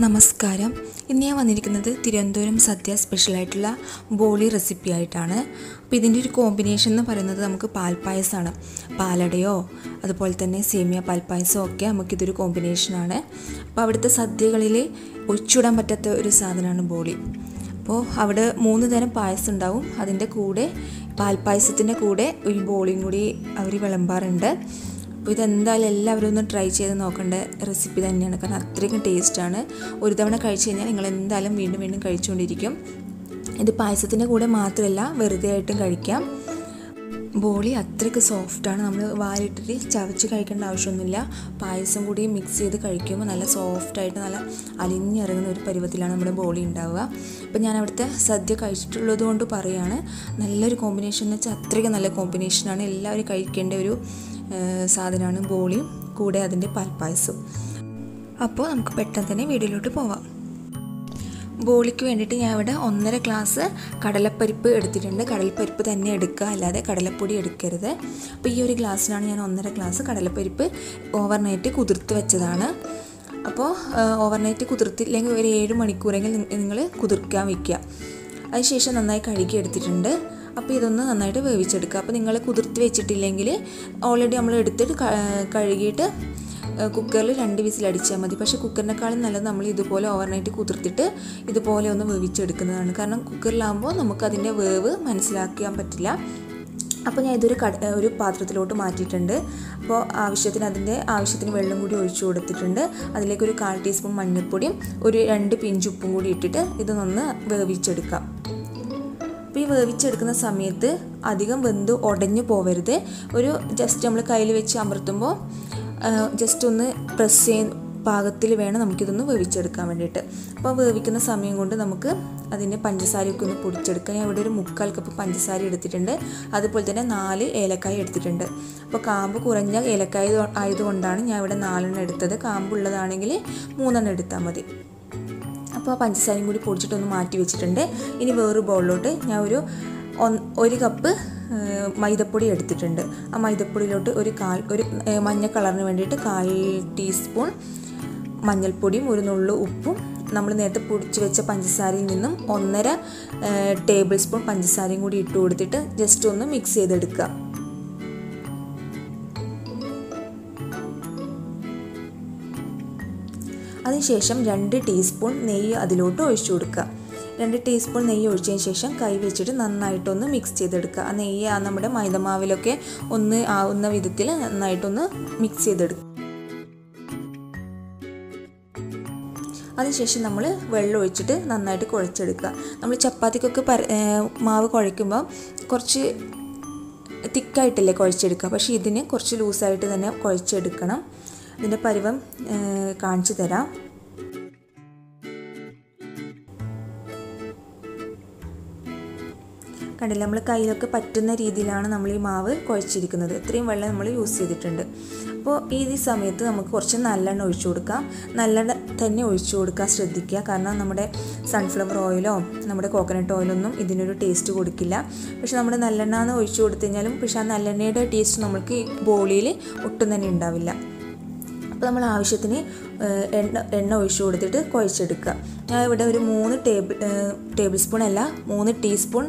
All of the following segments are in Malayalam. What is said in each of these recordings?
നമസ്കാരം. ഇന്ന് ഞാൻ വന്നിരിക്കുന്നത് തിരുവനന്തപുരം സദ്യ സ്പെഷ്യലായിട്ടുള്ള ബോളി റെസിപ്പി ആയിട്ടാണ്. അപ്പോൾ ഇതിൻ്റെ ഒരു കോമ്പിനേഷൻ എന്ന് പറയുന്നത് നമുക്ക് പാൽപ്പായസമാണ്. പാലടയോ അതുപോലെ തന്നെ സേമിയ പാൽപ്പായസമോ ഒക്കെ നമുക്കിതൊരു കോമ്പിനേഷനാണ്. അപ്പോൾ അവിടുത്തെ സദ്യകളിൽ ഒഴിച്ചുവിടാൻ പറ്റാത്ത ഒരു സാധനമാണ് ബോളി. അപ്പോൾ അവിടെ 3 തരം പായസം ഉണ്ടാവും. അതിൻ്റെ കൂടെ പാൽപ്പായസത്തിൻ്റെ കൂടെ ഒരു ബോളിയും കൂടി അവർ വിളമ്പാറുണ്ട്. അപ്പോൾ ഇതെന്തായാലും എല്ലാവരും ഒന്ന് ട്രൈ ചെയ്ത് നോക്കേണ്ട റെസിപ്പി തന്നെയാണ്. കാരണം അത്രയ്ക്കും ടേസ്റ്റാണ്. ഒരു തവണ കഴിച്ച് കഴിഞ്ഞാൽ നിങ്ങൾ എന്തായാലും വീണ്ടും വീണ്ടും കഴിച്ചുകൊണ്ടിരിക്കും. ഇത് പായസത്തിൻ്റെ കൂടെ മാത്രമല്ല വെറുതെ ആയിട്ടും കഴിക്കാം. ബോളി അത്രയ്ക്ക് സോഫ്റ്റാണ്. നമ്മൾ വാലിട്ടിട്ട് ചവച്ച് കഴിക്കേണ്ട ആവശ്യമൊന്നുമില്ല. പായസം കൂടി മിക്സ് ചെയ്ത് കഴിക്കുമ്പോൾ നല്ല സോഫ്റ്റായിട്ട് നല്ല അലിഞ്ഞിറങ്ങുന്ന ഒരു പരുവത്തിലാണ് നമ്മുടെ ബോളി ഉണ്ടാവുക. അപ്പോൾ ഞാൻ അവിടുത്തെ സദ്യ കഴിച്ചിട്ടുള്ളത് കൊണ്ട് പറയുകയാണ്. നല്ലൊരു കോമ്പിനേഷൻ എന്ന് വെച്ചാൽ അത്രയ്ക്ക് നല്ല കോമ്പിനേഷനാണ്. എല്ലാവരും കഴിക്കേണ്ട ഒരു സാധനമാണ് ബോളിയും കൂടെ അതിൻ്റെ പാൽപ്പായസവും. അപ്പോൾ നമുക്ക് പെട്ടെന്ന് തന്നെ വീഡിയോയിലോട്ട് പോവാം. ബോളിക്ക് വേണ്ടിയിട്ട് ഞാൻ ഇവിടെ 1.5 ഗ്ലാസ് കടലപ്പരിപ്പ് എടുത്തിട്ടുണ്ട്. കടലപ്പരിപ്പ് തന്നെ എടുക്കുക, അല്ലാതെ കടലപ്പൊടി എടുക്കരുത്. അപ്പോൾ ഈ ഒരു ഗ്ലാസ്സിനാണ് ഞാൻ 1.5 ഗ്ലാസ് കടലപ്പരിപ്പ് ഓവർനൈറ്റ് കുതിർത്ത് വെച്ചതാണ്. അപ്പോൾ ഓവർനൈറ്റ് കുതിർത്തില്ലെങ്കിൽ ഒരു 7 മണിക്കൂറെങ്കിൽ നിങ്ങൾ കുതിർക്കാൻ വയ്ക്കുക. അതിനുശേഷം നന്നായി കഴുകി എടുത്തിട്ടുണ്ട്. അപ്പോൾ ഇതൊന്ന് നന്നായിട്ട് വേവിച്ചെടുക്കുക. അപ്പോൾ നിങ്ങൾ കുതിർത്ത് വെച്ചിട്ടില്ലെങ്കിൽ ഓൾറെഡി നമ്മൾ എടുത്തിട്ട് കഴുകിയിട്ട് കുക്കറിൽ 2 വിസിൽ അടിച്ചാൽ മതി. പക്ഷേ കുക്കറിനേക്കാളും നല്ലത് നമ്മൾ ഇതുപോലെ ഓവർനൈറ്റ് കുതിർത്തിട്ട് ഇതുപോലെ ഒന്ന് വേവിച്ചെടുക്കുന്നതാണ്. കാരണം കുക്കറിലാകുമ്പോൾ നമുക്കതിൻ്റെ വേവ് മനസ്സിലാക്കാൻ പറ്റില്ല. അപ്പോൾ ഞാൻ ഒരു പാത്രത്തിലോട്ട് മാറ്റിയിട്ടുണ്ട്. അപ്പോൾ ആവശ്യത്തിന് വെള്ളം കൂടി ഒഴിച്ചു കൊടുത്തിട്ടുണ്ട്. അതിലേക്ക് ഒരു 1/4 ടീസ്പൂൺ മഞ്ഞൾപ്പൊടിയും ഒരു 2 പിഞ്ച് ഉപ്പും കൂടി ഇട്ടിട്ട് ഇതൊന്ന് വേവിച്ചെടുക്കാം. അപ്പോൾ ഈ വേവിച്ചെടുക്കുന്ന സമയത്ത് അധികം വെന്ത് ഉടഞ്ഞു പോവരുത്. ജസ്റ്റ് നമ്മൾ കയ്യിൽ വെച്ച് അമർത്തുമ്പോൾ ജസ്റ്റ് ഒന്ന് പ്രസ് ചെയ്യുന്ന പാകത്തിൽ വേണം നമുക്കിതൊന്ന് വേവിച്ചെടുക്കാൻ വേണ്ടിയിട്ട്. അപ്പോൾ വേവിക്കുന്ന സമയം കൊണ്ട് നമുക്ക് അതിൻ്റെ പഞ്ചസാരയൊക്കെ ഒന്ന് പൊടിച്ചെടുക്കാം. ഞാൻ ഇവിടെ ഒരു 3/4 കപ്പ് പഞ്ചസാര എടുത്തിട്ടുണ്ട്. അതുപോലെ തന്നെ 4 ഏലക്കായ എടുത്തിട്ടുണ്ട്. അപ്പോൾ കാമ്പ് കുറഞ്ഞ ഏലക്കായ ആയതുകൊണ്ടാണ് ഞാൻ ഇവിടെ 4 എടുത്തത്. കാമ്പുള്ളതാണെങ്കിൽ 3 എടുത്താൽ മതി. അപ്പോൾ പഞ്ചസാരയും കൂടി പൊടിച്ചിട്ടൊന്ന് മാറ്റി വെച്ചിട്ടുണ്ട്. ഇനി വേറൊരു ബൗളിലോട്ട് ഞാൻ ഒരു കപ്പ് മൈദപ്പൊടി എടുത്തിട്ടുണ്ട്. ആ മൈദപ്പൊടിയിലോട്ട് ഒരു മഞ്ഞ കളറിന് വേണ്ടിയിട്ട് 1/4 ടീസ്പൂൺ മഞ്ഞൾപ്പൊടിയും ഒരു നുള്ളു ഉപ്പും നമ്മൾ നേരത്തെ പൊടിച്ച് വെച്ച പഞ്ചസാരയിൽ നിന്നും 1.5 ടേബിൾ സ്പൂൺ പഞ്ചസാരയും കൂടി ഇട്ട് കൊടുത്തിട്ട് ജസ്റ്റ് ഒന്ന് മിക്സ് ചെയ്തെടുക്കുക. അതിനുശേഷം 2 ടീസ്പൂൺ നെയ്യ് അതിലോട്ട് ഒഴിച്ചു കൊടുക്കുക. 2 ടീസ്പൂൺ നെയ്യ് ഒഴിച്ചതിന് ശേഷം കൈ വെച്ചിട്ട് നന്നായിട്ടൊന്ന് മിക്സ് ചെയ്തെടുക്കുക. ആ നെയ്യ് നമ്മുടെ മൈദമാവിലൊക്കെ ഒന്ന് ആവുന്ന വിധത്തിൽ നന്നായിട്ടൊന്ന് മിക്സ് ചെയ്തെടുക്കുക. അതിനുശേഷം നമ്മൾ വെള്ളം ഒഴിച്ചിട്ട് നന്നായിട്ട് കുഴച്ചെടുക്കുക. നമ്മൾ ചപ്പാത്തിക്കൊക്കെ മാവ് കുഴയ്ക്കുമ്പോൾ കുറച്ച് തിക്കായിട്ടല്ലേ കുഴച്ചെടുക്കുക. പക്ഷേ ഇതിന് കുറച്ച് ലൂസായിട്ട് തന്നെ കുഴച്ചെടുക്കണം. ഇതിൻ്റെ പരുവം കാണിച്ചു തരാം. കണ്ടില്ല, നമ്മൾ കയ്യിലൊക്കെ പറ്റുന്ന രീതിയിലാണ് നമ്മൾ ഈ മാവ് കുഴച്ചിരിക്കുന്നത്. ഇത്രയും വെള്ളം നമ്മൾ യൂസ് ചെയ്തിട്ടുണ്ട്. അപ്പോൾ ഈ സമയത്ത് നമുക്ക് കുറച്ച് നല്ലെണ്ണ ഒഴിച്ചു കൊടുക്കാം. നല്ലെണ്ണ തന്നെ ഒഴിച്ചു കൊടുക്കാൻ ശ്രദ്ധിക്കുക. കാരണം നമ്മുടെ സൺഫ്ലവർ ഓയിലോ നമ്മുടെ കോക്കനട്ട് ഓയിലൊന്നും ഇതിനൊരു ടേസ്റ്റ് കൊടുക്കില്ല. പക്ഷെ നമ്മുടെ നല്ലെണ്ണ ഒഴിച്ചു കൊടുത്തു കഴിഞ്ഞാലും പക്ഷെ ആ നല്ലെണ്ണയുടെ ടേസ്റ്റ് നമുക്ക് ഈ ബോളിയിൽ ഒട്ടും തന്നെ ഉണ്ടാവില്ല. അപ്പോൾ നമ്മൾ ആവശ്യത്തിന് എണ്ണ ഒഴിച്ചു കൊടുത്തിട്ട് കുഴച്ചെടുക്കുക. ഞാൻ ഇവിടെ ഒരു 3 ടേബിൾ സ്പൂൺ അല്ല 3 ടീസ്പൂൺ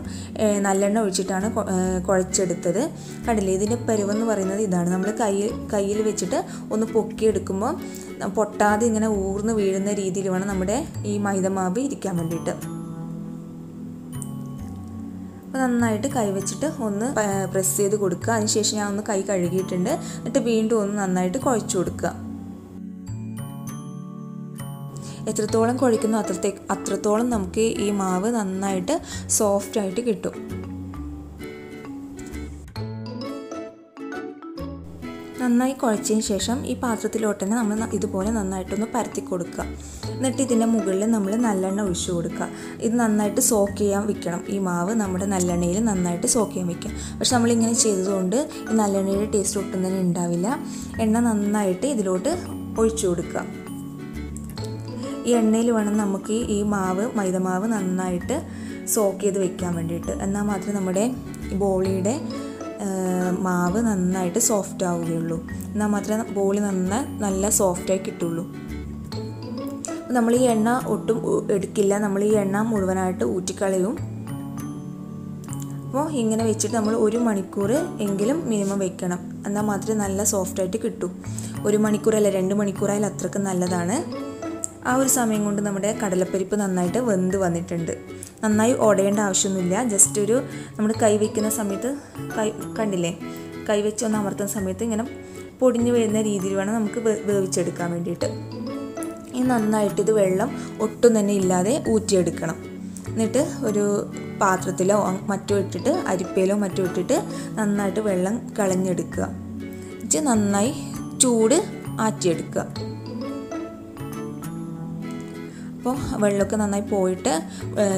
നല്ലെണ്ണ ഒഴിച്ചിട്ടാണ് കുഴച്ചെടുത്തത്. കണ്ടില്ലേ, ഇതിൻ്റെ പരുവെന്ന് പറയുന്നത് ഇതാണ്. നമ്മൾ കയ്യിൽ വെച്ചിട്ട് ഒന്ന് പൊക്കിയെടുക്കുമ്പോൾ പൊട്ടാതെ ഇങ്ങനെ ഊർന്ന് വീഴുന്ന രീതിയിൽ വേണം നമ്മുടെ ഈ മൈദമാവ് ഇരിക്കാൻ വേണ്ടിയിട്ട്. അപ്പോൾ നന്നായിട്ട് കൈ വെച്ചിട്ട് ഒന്ന് പ്രസ് ചെയ്ത് കൊടുക്കുക. അതിനുശേഷം ഞാൻ ഒന്ന് കൈ കഴുകിയിട്ടുണ്ട്. എന്നിട്ട് വീണ്ടും ഒന്ന് നന്നായിട്ട് കുഴച്ചു കൊടുക്കുക. എത്രത്തോളം കുഴയ്ക്കുന്നോ അത്രത്തോളം നമുക്ക് ഈ മാവ് നന്നായിട്ട് സോഫ്റ്റായിട്ട് കിട്ടും. നന്നായി കുഴച്ചതിന് ശേഷം ഈ പാത്രത്തിലോട്ട് തന്നെ നമ്മൾ ഇതുപോലെ നന്നായിട്ടൊന്ന് പരത്തി കൊടുക്കുക. എന്നിട്ട് ഇതിൻ്റെ മുകളിൽ നമ്മൾ നല്ലെണ്ണ ഒഴിച്ചു കൊടുക്കുക. ഇത് നന്നായിട്ട് സോക്ക് ചെയ്യാൻ വെക്കണം. ഈ മാവ് നമ്മുടെ നല്ലെണ്ണയിൽ നന്നായിട്ട് സോക്ക് ചെയ്യാൻ വെക്കുക. പക്ഷെ നമ്മളിങ്ങനെ ചെയ്തതുകൊണ്ട് ഈ നല്ലെണ്ണയുടെ ടേസ്റ്റ് ഒട്ടും തന്നെ ഉണ്ടാവില്ല. എണ്ണ നന്നായിട്ട് ഇതിലോട്ട് ഒഴിച്ചു കൊടുക്കുക. ഈ എണ്ണയിൽ വേണം നമുക്ക് ഈ മാവ് മൈദമാവ് നന്നായിട്ട് സോക്ക് ചെയ്ത് വെക്കാൻ വേണ്ടിയിട്ട്. എന്നാൽ മാത്രമേ നമ്മുടെ ബോളിയുടെ മാവ് നന്നായിട്ട് സോഫ്റ്റ് ആവുകയുള്ളൂ. എന്നാൽ മാത്രമേ ബോളി നല്ല സോഫ്റ്റായി കിട്ടുള്ളൂ. നമ്മൾ ഈ എണ്ണ ഒട്ടും എടുക്കില്ല, നമ്മൾ ഈ എണ്ണ മുഴുവനായിട്ട് ഊറ്റിക്കളയും. അപ്പോൾ ഇങ്ങനെ വെച്ചിട്ട് നമ്മൾ 1 മണിക്കൂർ എങ്കിലും മിനിമം വെക്കണം. എന്നാൽ മാത്രമേ നല്ല സോഫ്റ്റായിട്ട് കിട്ടൂ. 1 മണിക്കൂറല്ല 2 മണിക്കൂറായാലും അത്രയ്ക്ക് നല്ലതാണ്. ആ ഒരു സമയം കൊണ്ട് നമ്മുടെ കടലപ്പരിപ്പ് നന്നായിട്ട് വെന്ത് വന്നിട്ടുണ്ട്. നന്നായി ഉടയേണ്ട ആവശ്യമൊന്നുമില്ല. ജസ്റ്റ് ഒരു നമ്മൾ കൈ വയ്ക്കുന്ന സമയത്ത് കണ്ടില്ലേ, കൈ വെച്ച് ഒന്ന് അമർത്തുന്ന സമയത്ത് ഇങ്ങനെ പൊടിഞ്ഞു വരുന്ന രീതിയിൽ വേണം നമുക്ക് വേവിച്ചെടുക്കാൻ വേണ്ടിയിട്ട്. ഈ നന്നായിട്ട് ഇത് വെള്ളം ഒട്ടും തന്നെ ഇല്ലാതെ ഊറ്റിയെടുക്കണം. എന്നിട്ട് ഒരു പാത്രത്തിലോ മറ്റോ ഇട്ടിട്ട്, അരിപ്പയിലോ മറ്റോ ഇട്ടിട്ട് നന്നായിട്ട് വെള്ളം കളഞ്ഞെടുക്കുക. നന്നായി ചൂട് ആറ്റിയെടുക്കുക. അപ്പോൾ വെള്ളമൊക്കെ നന്നായി പോയിട്ട്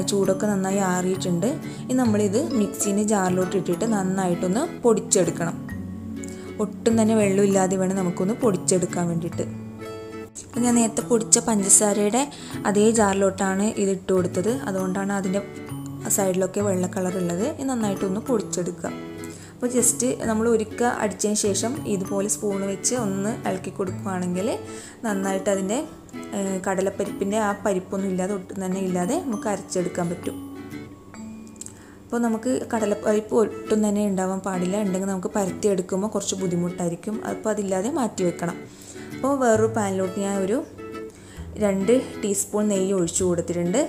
ചൂടൊക്കെ നന്നായി ആറിയിട്ടുണ്ട്. ഇനി നമ്മളിത് മിക്സീൻ്റെ ജാറിലോട്ട് ഇട്ടിട്ട് നന്നായിട്ടൊന്ന് പൊടിച്ചെടുക്കണം. ഒട്ടും തന്നെ വെള്ളമില്ലാതെ വേണം നമുക്കൊന്ന് പൊടിച്ചെടുക്കാൻ വേണ്ടിയിട്ട്. അപ്പോൾ ഞാൻ നേരത്തെ പൊടിച്ച പഞ്ചസാരയുടെ അതേ ജാറിലോട്ടാണ് ഇത് ഇട്ട് കൊടുത്തത്. അതുകൊണ്ടാണ് അതിൻ്റെ സൈഡിലൊക്കെ വെള്ള കളറുള്ളത്. ഇത് നന്നായിട്ടൊന്ന് പൊടിച്ചെടുക്കുക. അപ്പോൾ ജസ്റ്റ് നമ്മൾ ഒരിക്കൽ അടിച്ചതിന് ശേഷം ഇതുപോലെ സ്പൂൺ വെച്ച് ഒന്ന് ഇളക്കി കൊടുക്കുകയാണെങ്കിൽ നന്നായിട്ട് അതിൻ്റെ കടലപ്പരിപ്പിൻ്റെ ആ പരിപ്പൊന്നും ഇല്ലാതെ ഒട്ടും തന്നെ ഇല്ലാതെ നമുക്ക് അരച്ചെടുക്കാൻ പറ്റും. അപ്പോൾ നമുക്ക് കടലപ്പരിപ്പ് ഒട്ടും തന്നെ ഉണ്ടാവാൻ പാടില്ല. ഉണ്ടെങ്കിൽ നമുക്ക് പരത്തി എടുക്കുമ്പോൾ കുറച്ച് ബുദ്ധിമുട്ടായിരിക്കും. അപ്പോൾ അതില്ലാതെ മാറ്റി വെക്കണം. അപ്പോൾ വേറൊരു പാനിലോട്ട് ഞാൻ ഒരു 2 ടീസ്പൂൺ നെയ്യ് ഒഴിച്ചു കൊടുത്തിട്ടുണ്ട്.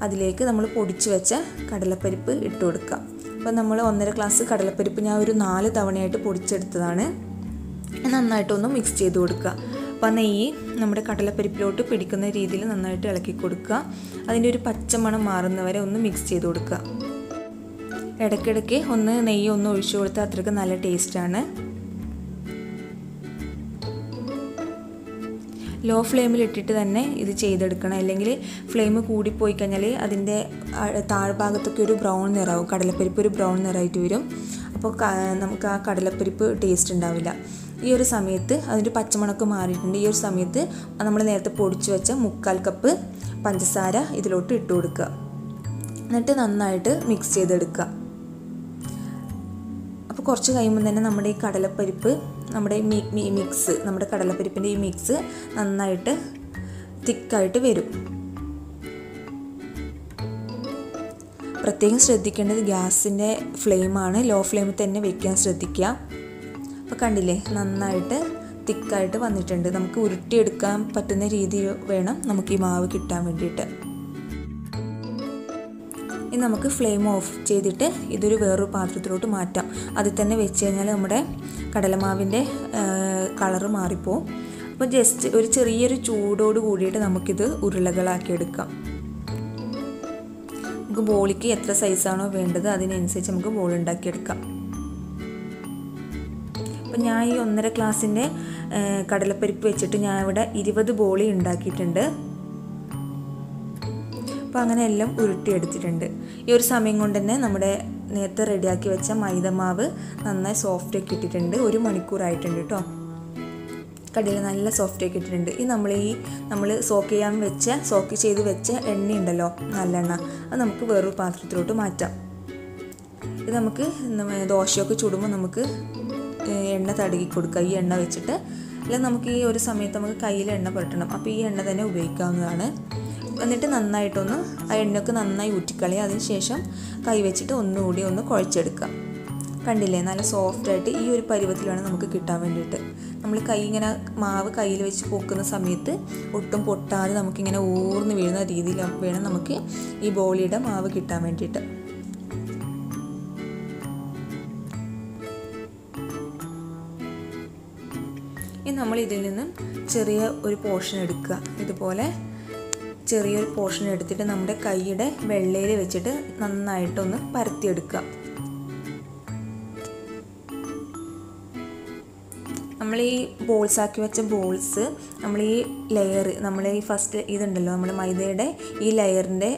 അതിലേക്ക് നമ്മൾ പൊടിച്ച് വെച്ച കടലപ്പരിപ്പ് ഇട്ട് കൊടുക്കുക. അപ്പോൾ നമ്മൾ 1.5 ഗ്ലാസ് കടലപ്പരിപ്പ് ഞാൻ ഒരു 4 തവണയായിട്ട് പൊടിച്ചെടുത്തതാണ്. നന്നായിട്ടൊന്ന് മിക്സ് ചെയ്ത് കൊടുക്കുക. അപ്പോൾ നെയ്യ് നമ്മുടെ കടലപ്പരിപ്പിലോട്ട് പിടിക്കുന്ന രീതിയിൽ നന്നായിട്ട് ഇളക്കി കൊടുക്കുക. അതിൻ്റെ ഒരു പച്ചമണം മാറുന്നവരെ ഒന്ന് മിക്സ് ചെയ്ത് കൊടുക്കുക. ഇടയ്ക്കിടയ്ക്ക് ഒന്ന് നെയ്യ് ഒന്ന് ഒഴിച്ചു കൊടുത്താൽ അത്രയ്ക്ക് നല്ല ടേസ്റ്റാണ്. ലോ ഫ്ലെയിമിൽ ഇട്ടിട്ട് തന്നെ ഇത് ചെയ്തെടുക്കണം. അല്ലെങ്കിൽ ഫ്ലെയിം കൂടിപ്പോയി കഴിഞ്ഞാൽ അതിൻ്റെ താഴ്ഭാഗത്തൊക്കെ ഒരു ബ്രൗൺ നിറാവും. കടലപ്പരിപ്പ് ഒരു ബ്രൗൺ നിറമായിട്ട് വരും. അപ്പോൾ നമുക്ക് ആ കടലപ്പരിപ്പ് ടേസ്റ്റ് ഉണ്ടാവില്ല. ഈ ഒരു സമയത്ത് അതിൻ്റെ പച്ചമണക്ക് മാറിയിട്ടുണ്ട്. ഈ ഒരു സമയത്ത് നമ്മൾ നേരത്തെ പൊടിച്ചു വെച്ച 1/4 കപ്പ് പഞ്ചസാര ഇതിലോട്ട് ഇട്ട് കൊടുക്കുക. എന്നിട്ട് നന്നായിട്ട് മിക്സ് ചെയ്തെടുക്കുക. അപ്പോൾ കുറച്ച് കഴിയുമ്പോൾ തന്നെ നമ്മുടെ ഈ കടലപ്പരിപ്പ്, നമ്മുടെ മിക്സ്, നമ്മുടെ കടലപ്പരിപ്പിൻ്റെ ഈ മിക്സ് നന്നായിട്ട് തിക്കായിട്ട് വരും. പ്രത്യേകം ശ്രദ്ധിക്കേണ്ടത് ഗ്യാസിൻ്റെ ഫ്ലെയിമാണ്. ലോ ഫ്ലെയിമിൽ തന്നെ വെക്കാൻ ശ്രദ്ധിക്കുക. അപ്പോൾ കണ്ടില്ലേ, നന്നായിട്ട് തിക്കായിട്ട് വന്നിട്ടുണ്ട്. നമുക്ക് ഉരുട്ടിയെടുക്കാൻ പറ്റുന്ന രീതിയിൽ വേണം നമുക്ക് ഈ മാവ് കിട്ടാൻ വേണ്ടിയിട്ട്. ഇനി നമുക്ക് ഫ്ലെയിം ഓഫ് ചെയ്തിട്ട് ഇതൊരു വേറൊരു പാത്രത്തിലോട്ട് മാറ്റാം. അതിൽ തന്നെ വെച്ച് കഴിഞ്ഞാൽ നമ്മുടെ കടലമാവിൻ്റെ കളറ് മാറിപ്പോവും. അപ്പോൾ ജസ്റ്റ് ഒരു ചെറിയൊരു ചൂടോട് കൂടിയിട്ട് നമുക്കിത് ഉരുളകളാക്കി എടുക്കാം. നമുക്ക് ബോളിക്ക് എത്ര സൈസാണോ വേണ്ടത് അതിനനുസരിച്ച് നമുക്ക് ബോൾ ഉണ്ടാക്കിയെടുക്കാം. അപ്പോൾ ഞാൻ ഈ 1.5 ഗ്ലാസിൻ്റെ കടലപ്പരിപ്പ് വെച്ചിട്ട് ഞാൻ ഇവിടെ 20 ബോളി ഉണ്ടാക്കിയിട്ടുണ്ട്. അപ്പോൾ അങ്ങനെ എല്ലാം ഉരുട്ടിയെടുത്തിട്ടുണ്ട്. ഈ ഒരു സമയം കൊണ്ട് തന്നെ നമ്മുടെ നേരത്തെ റെഡിയാക്കി വെച്ച മൈദമാവ് നന്നായി സോഫ്റ്റാക്കി ഇട്ടിട്ടുണ്ട്. 1 മണിക്കൂറായിട്ടുണ്ട് കേട്ടോ. കടയിൽ നല്ല സോഫ്റ്റാക്കി ഇട്ടിട്ടുണ്ട്. ഈ നമ്മൾ സോക്ക് ചെയ്ത് വെച്ച എണ്ണ ഉണ്ടല്ലോ, നല്ലെണ്ണ, അത് നമുക്ക് വേറൊരു പാത്രത്തിലോട്ട് മാറ്റാം. ഇത് നമുക്ക് ദോശയൊക്കെ ചുടുമ്പോൾ നമുക്ക് എണ്ണ തടകി കൊടുക്കുക ഈ എണ്ണ വെച്ചിട്ട്. അല്ലെങ്കിൽ നമുക്ക് ഈ ഒരു സമയത്ത് നമുക്ക് കയ്യിൽ എണ്ണ പുരട്ടണം. അപ്പോൾ ഈ എണ്ണ തന്നെ ഉപയോഗിക്കാവുന്നതാണ്. എന്നിട്ട് നന്നായിട്ടൊന്ന് ആ എണ്ണയൊക്കെ നന്നായി ഊറ്റിക്കളയുക. അതിന് ശേഷം കൈ വെച്ചിട്ട് ഒന്നുകൂടി ഒന്ന് കുഴച്ചെടുക്കുക. കണ്ടില്ലേ, നല്ല സോഫ്റ്റായിട്ട് ഈ ഒരു പരുവത്തിലാണ് നമുക്ക് കിട്ടാൻ വേണ്ടിയിട്ട്. നമ്മൾ മാവ് കയ്യിൽ വെച്ച് പൊക്കുന്ന സമയത്ത് ഒട്ടും പൊട്ടാതെ നമുക്കിങ്ങനെ ഊർന്ന് വീഴുന്ന രീതിയിൽ വേണം നമുക്ക് ഈ ബോളിയുടെ മാവ് കിട്ടാൻ വേണ്ടിയിട്ട്. ഇനി നമ്മൾ ഇതിൽ നിന്ന് ചെറിയ ഒരു പോർഷൻ എടുക്കുക. ഇതുപോലെ ചെറിയൊരു പോർഷൻ എടുത്തിട്ട് നമ്മുടെ കൈയുടെ വെള്ളയിൽ വെച്ചിട്ട് നന്നായിട്ടൊന്ന് പരത്തിയെടുക്കുക. നമ്മൾ ഈ ബോൾസ് ആക്കി വെച്ച ബോൾസ് നമ്മൾ ഈ ലെയർ, നമ്മൾ ഈ ഫസ്റ്റ് ഇതുണ്ടല്ലോ നമ്മുടെ മൈദയുടെ ഈ ലെയറിൻ്റെ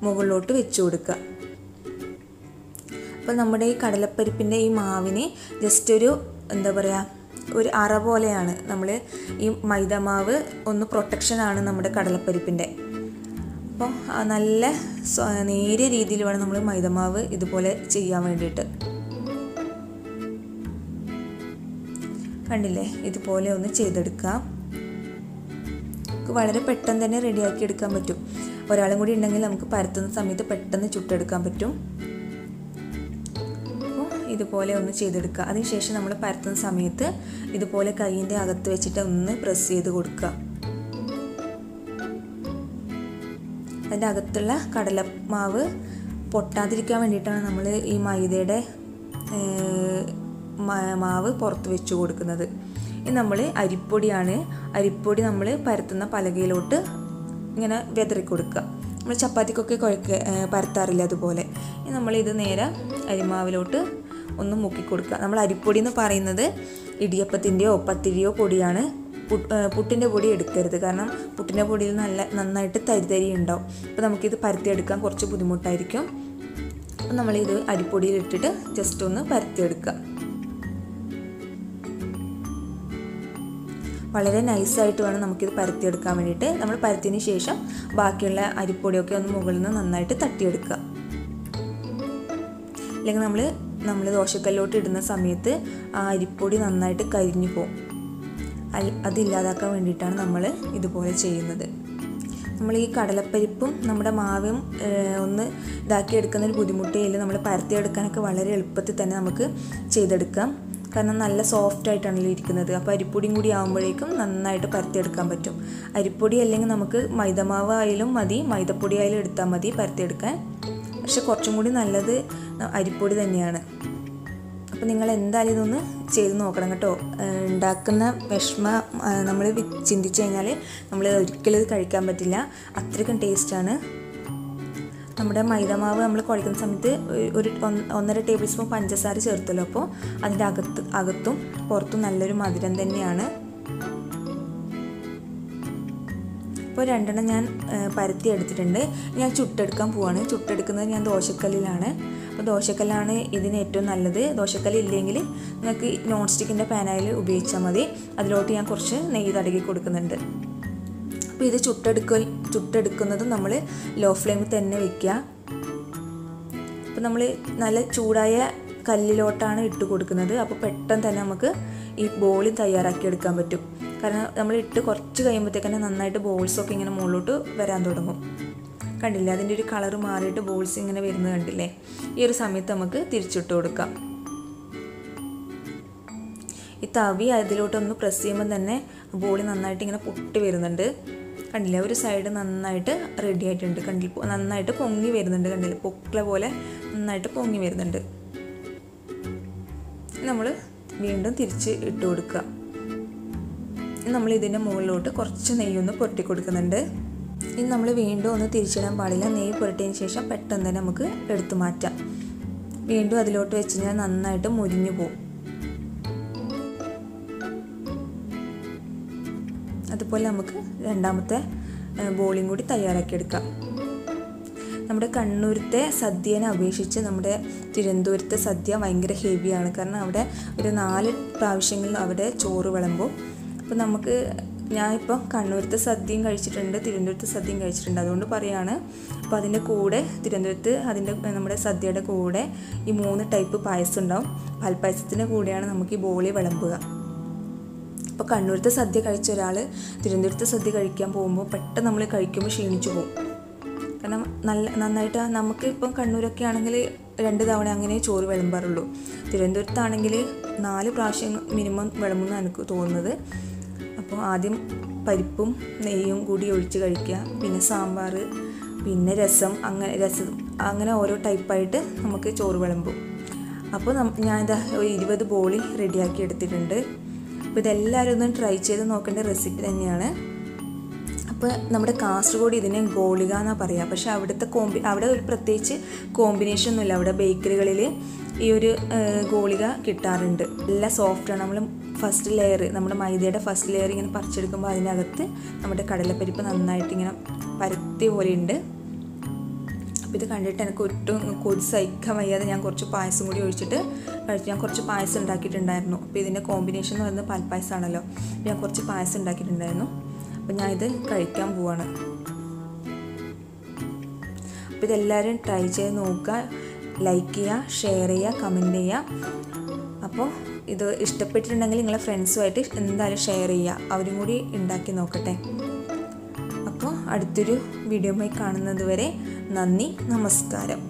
മുകളിലോട്ട് വെച്ച് കൊടുക്കുക. അപ്പോൾ നമ്മുടെ ഈ കടലപ്പരിപ്പിൻ്റെ ഈ മാവിന് ജസ്റ്റ് ഒരു എന്താ പറയുക ഒരു അറ പോലെയാണ്. നമ്മൾ ഈ മൈദമാവ് ഒന്ന് പ്രൊട്ടക്ഷനാണ് നമ്മുടെ കടലപ്പരിപ്പിൻ്റെ. അപ്പോൾ നല്ല നേരിയ രീതിയിൽ വേണം നമ്മൾ മൈദമാവ് ഇതുപോലെ ചെയ്യാൻ വേണ്ടിയിട്ട്. കണ്ടില്ലേ, ഇതുപോലെ ഒന്ന് ചെയ്തെടുക്കാം. വളരെ പെട്ടെന്ന് തന്നെ റെഡിയാക്കി എടുക്കാൻ പറ്റും. ഒരാളും കൂടി ഉണ്ടെങ്കിൽ നമുക്ക് പരത്തുന്ന സമയത്ത് പെട്ടെന്ന് ചുട്ടെടുക്കാൻ പറ്റും. അപ്പോൾ ഇതുപോലെ ഒന്ന് ചെയ്തെടുക്കുക. അതിനുശേഷം നമ്മൾ പരത്തുന്ന സമയത്ത് ഇതുപോലെ കൈയിൻ്റെ അകത്ത് വെച്ചിട്ട് ഒന്ന് പ്രസ് ചെയ്ത് കൊടുക്കുക. അതിൻ്റെ അകത്തുള്ള കടലമാവ് പൊട്ടാതിരിക്കാൻ വേണ്ടിയിട്ടാണ് നമ്മൾ ഈ മൈദയുടെ മാവ് പുറത്ത് വെച്ച് കൊടുക്കുന്നത്. ഇനി നമ്മൾ അരിപ്പൊടിയാണ്. അരിപ്പൊടി നമ്മൾ പരത്തുന്ന പലകയിലോട്ട് ഇങ്ങനെ വിതറി കൊടുക്കുക. നമ്മൾ ചപ്പാത്തിക്കൊക്കെ പരത്താറില്ല അതുപോലെ. ഇനി നമ്മളിത് നേരെ അരിമാവിലോട്ട് ഒന്ന് മുക്കി കൊടുക്കുക. നമ്മൾ അരിപ്പൊടി എന്ന് പറയുന്നത് ഇടിയപ്പത്തിൻ്റെയോ പത്തിരിയോ പൊടിയാണ്. പുട്ടിൻ്റെ പൊടി എടുക്കരുത്, കാരണം പുട്ടിൻ്റെ പൊടിയിൽ നന്നായിട്ട് തരി ഉണ്ടാവും. അപ്പോൾ നമുക്കിത് പരത്തിയെടുക്കാൻ കുറച്ച് ബുദ്ധിമുട്ടായിരിക്കും. അപ്പോൾ നമ്മളിത് അരിപ്പൊടിയിൽ ഇട്ടിട്ട് ജസ്റ്റ് ഒന്ന് പരത്തിയെടുക്കുക. വളരെ നൈസായിട്ട് വേണം നമുക്കിത് പരത്തിയെടുക്കാൻ വേണ്ടിയിട്ട്. നമ്മൾ പരത്തിയതിന് ശേഷം ബാക്കിയുള്ള അരിപ്പൊടിയൊക്കെ ഒന്ന് മുകളിൽ നിന്ന് നന്നായിട്ട് തട്ടിയെടുക്കുക. അല്ലെങ്കിൽ നമ്മൾ ദോശക്കല്ലോട്ട് ഇടുന്ന സമയത്ത് ആ അരിപ്പൊടി നന്നായിട്ട് കരിഞ്ഞു പോകും. അതില്ലാതാക്കാൻ വേണ്ടിയിട്ടാണ് നമ്മൾ ഇതുപോലെ ചെയ്യുന്നത്. നമ്മൾ ഈ കടലപ്പരിപ്പും നമ്മുടെ മാവും ഒന്ന് ഇതാക്കിയെടുക്കുന്നതിന് ബുദ്ധിമുട്ടേ ഇല്ല. നമ്മൾ പരത്തിയെടുക്കാനൊക്കെ വളരെ എളുപ്പത്തിൽ തന്നെ നമുക്ക് ചെയ്തെടുക്കാം. കാരണം നല്ല സോഫ്റ്റ് ആയിട്ടാണല്ലോ ഇരിക്കുന്നത്. അപ്പോൾ അരിപ്പൊടിയും കൂടി ആകുമ്പോഴേക്കും നന്നായിട്ട് പരത്തിയെടുക്കാൻ പറ്റും. അരിപ്പൊടി അല്ലെങ്കിൽ നമുക്ക് മൈദമാവ് ആയാലും മതി, മൈദപ്പൊടി ആയാലും എടുത്താൽ മതി പരത്തിയെടുക്കാൻ. പക്ഷെ കുറച്ചും കൂടി നല്ലത് അരിപ്പൊടി തന്നെയാണ്. അപ്പോൾ നിങ്ങൾ എന്തായാലും ഇതൊന്ന് ചെയ്ത് നോക്കണം കേട്ടോ. ഉണ്ടാക്കുന്ന വിഷമം നമ്മൾ ചിന്തിച്ച് കഴിഞ്ഞാൽ നമ്മൾ ഒരിക്കലും ഇത് കഴിക്കാൻ പറ്റില്ല. അത്രയ്ക്കും ടേസ്റ്റാണ്. നമ്മുടെ മൈദമാവ് നമ്മൾ കുഴക്കുന്ന സമയത്ത് ഒരു 1.5 ടേബിൾ സ്പൂൺ പഞ്ചസാര ചേർത്തല്ലോ. അപ്പോൾ അതിൻ്റെ അകത്തും പുറത്തും നല്ലൊരു മധുരം തന്നെയാണ്. അപ്പോൾ 2 ഞാൻ പരത്തി എടുത്തിട്ടുണ്ട്. ഞാൻ ചുട്ടെടുക്കാൻ പോവാണ്. ചുട്ടെടുക്കുന്നത് ഞാൻ ദോശക്കല്ലിലാണ്. അപ്പോൾ ദോശക്കല്ലാണ് ഇതിന് ഏറ്റവും നല്ലത്. ദോശക്കല്ല് ഇല്ലെങ്കിൽ നിങ്ങൾക്ക് നോൺ സ്റ്റിക്കിൻ്റെ പാനായിൽ ഉപയോഗിച്ചാൽ മതി. അതിലോട്ട് ഞാൻ കുറച്ച് നെയ്യ് തടകി കൊടുക്കുന്നുണ്ട്. അപ്പോൾ ഇത് ചുട്ടെടുക്കുന്നതും നമ്മൾ ലോ ഫ്ലെയിമിൽ തന്നെ വയ്ക്കുക. അപ്പോൾ നമ്മൾ നല്ല ചൂടായ കല്ലിലോട്ടാണ് ഇട്ട് കൊടുക്കുന്നത്. അപ്പോൾ പെട്ടെന്ന് തന്നെ നമുക്ക് ഈ ബോളി തയ്യാറാക്കി എടുക്കാൻ പറ്റും. കാരണം നമ്മൾ ഇട്ട് കുറച്ച് കഴിയുമ്പോഴത്തേക്കന്നെ നന്നായിട്ട് ബോൾസൊക്കെ ഇങ്ങനെ മുകളിലോട്ട് വരാൻ തുടങ്ങും. കണ്ടില്ലേ, അതിൻ്റെ ഒരു കളർ മാറിയിട്ട് ബോൾസ് ഇങ്ങനെ വരുന്നത് കണ്ടില്ലേ. ഈ ഒരു സമയത്ത് നമുക്ക് തിരിച്ചിട്ട് കൊടുക്കാം. ഈ തവി അതിലോട്ടൊന്ന് പ്രസ് ചെയ്യുമ്പോൾ തന്നെ ബോളി നന്നായിട്ട് ഇങ്ങനെ പൊട്ടി വരുന്നുണ്ട്. കണ്ടില്ലേ, ഒരു സൈഡ് നന്നായിട്ട് റെഡി ആയിട്ടുണ്ട്. കണ്ടില്ല, നന്നായിട്ട് പൊങ്ങി വരുന്നുണ്ട്. കണ്ടില്ലേ, പൊക്കള പോലെ നന്നായിട്ട് പൊങ്ങി വരുന്നുണ്ട്. നമ്മൾ വീണ്ടും തിരിച്ച് ഇട്ട് കൊടുക്കുക. നമ്മൾ ഇതിൻ്റെ മുകളിലോട്ട് കുറച്ച് നെയ്യൊന്ന് പുരട്ടി കൊടുക്കുന്നുണ്ട്. ഇനി നമ്മൾ വീണ്ടും ഒന്ന് തിരിച്ചിടാൻ പാടില്ല. നെയ്യ് പുരട്ടിയതിന് ശേഷം പെട്ടെന്ന് തന്നെ നമുക്ക് എടുത്തു മാറ്റാം. വീണ്ടും അതിലോട്ട് വെച്ച് കഴിഞ്ഞാൽ നന്നായിട്ട് മുരിഞ്ഞു പോകും. അതുപോലെ നമുക്ക് രണ്ടാമത്തെ ബോളിയും കൂടി തയ്യാറാക്കിയെടുക്കാം. നമ്മുടെ കണ്ണൂരത്തെ സദ്യനെ അപേക്ഷിച്ച് നമ്മുടെ തിരുവനന്തപുരത്തെ സദ്യ ഭയങ്കര ഹെവിയാണ്. കാരണം അവിടെ ഒരു 4 പ്രാവശ്യങ്ങളിൽ അവിടെ ചോറ് വിളമ്പും. അപ്പോൾ ഞാനിപ്പോൾ കണ്ണൂരത്തെ സദ്യയും കഴിച്ചിട്ടുണ്ട്, തിരുവനന്തപുരത്തെ സദ്യയും കഴിച്ചിട്ടുണ്ട്. അതുകൊണ്ട് പറയുകയാണ്. അപ്പോൾ അതിൻ്റെ കൂടെ തിരുവനന്തപുരത്ത് നമ്മുടെ സദ്യയുടെ കൂടെ ഈ 3 ടൈപ്പ് പായസം ഉണ്ടാവും. പാൽപ്പായസത്തിൻ്റെ കൂടെയാണ് നമുക്ക് ഈ ബോളി വിളമ്പുക. അപ്പോൾ കണ്ണൂരത്തെ സദ്യ കഴിച്ച ഒരാൾ തിരുവനന്തപുരത്തെ സദ്യ കഴിക്കാൻ പോകുമ്പോൾ പെട്ടെന്ന് നമ്മൾ കഴിക്കുമ്പോൾ ക്ഷീണിച്ചു പോകും. കാരണം നന്നായിട്ട് നമുക്ക് ഇപ്പം കണ്ണൂരൊക്കെ ആണെങ്കിൽ 2 തവണ അങ്ങനെ ചോറ് വിളമ്പാറുള്ളൂ. തിരുവനന്തപുരത്താണെങ്കിൽ 4 പ്രാവശ്യം മിനിമം വിളമ്പെന്നാണ് എനിക്ക് തോന്നുന്നത്. അപ്പോൾ ആദ്യം പരിപ്പും നെയ്യും കൂടി ഒഴിച്ച് കഴിക്കുക, പിന്നെ സാമ്പാർ, പിന്നെ രസം, അങ്ങനെ ഓരോ ടൈപ്പായിട്ട് നമുക്ക് ചോറ് വിളമ്പും. അപ്പോൾ ഞാനിതാ 20 ബോളി റെഡിയാക്കി എടുത്തിട്ടുണ്ട്. അപ്പോൾ ഇതെല്ലാവരും ഒന്ന് ട്രൈ ചെയ്ത് നോക്കേണ്ട റെസിപ്പി തന്നെയാണ്. അപ്പോൾ നമ്മുടെ കാസർഗോഡ് ഇതിനെ ഗോളിക എന്നാണ് പറയുക. പക്ഷേ അവിടെ ഒരു പ്രത്യേകിച്ച് കോമ്പിനേഷൻ ഒന്നുമില്ല. അവിടെ ബേക്കറികളിൽ ഈ ഒരു ഗോളിക കിട്ടാറുണ്ട്. നല്ല സോഫ്റ്റാണ്. നമ്മൾ ഫസ്റ്റ് ലെയർ, നമ്മുടെ മൈദയുടെ ഫസ്റ്റ് ലെയർ ഇങ്ങനെ പറിച്ചെടുക്കുമ്പോൾ അതിനകത്ത് നമ്മുടെ കടലപ്പരിപ്പ് നന്നായിട്ട് ഇങ്ങനെ പരത്തിയ പോലെ ഉണ്ട്. അപ്പോൾ ഇത് കണ്ടിട്ട് എനിക്ക് ഒട്ടും കൊതി സഹിക്കാൻ വയ്യാതെ ഞാൻ കുറച്ച് പായസം കൂടി ഒഴിച്ചിട്ട് കഴിച്ചു. ഞാൻ കുറച്ച് പായസം ഉണ്ടാക്കിയിട്ടുണ്ടായിരുന്നു. അപ്പോൾ ഇതിൻ്റെ കോമ്പിനേഷൻ എന്ന് പറയുന്നത് പാൽപ്പായസമാണല്ലോ. ഞാൻ കുറച്ച് പായസം ഉണ്ടാക്കിയിട്ടുണ്ടായിരുന്നു. അപ്പോൾ ഞാൻ ഇത് കഴിക്കാൻ പോവാണ്. അപ്പോൾ ഇതെല്ലാവരും ട്രൈ ചെയ്ത് നോക്കുക, ലൈക്ക് ചെയ്യുക, ഷെയർ ചെയ്യുക, കമൻറ്റ് ചെയ്യുക. അപ്പോൾ ഇത് ഇഷ്ടപ്പെട്ടിട്ടുണ്ടെങ്കിൽ നിങ്ങളെ ഫ്രണ്ട്സുമായിട്ട് എന്തായാലും ഷെയർ ചെയ്യുക, അവരും കൂടി ഉണ്ടാക്കി നോക്കട്ടെ. അപ്പോൾ അടുത്തൊരു വീഡിയോയുമായി കാണുന്നത് വരെ നന്ദി, നമസ്കാരം.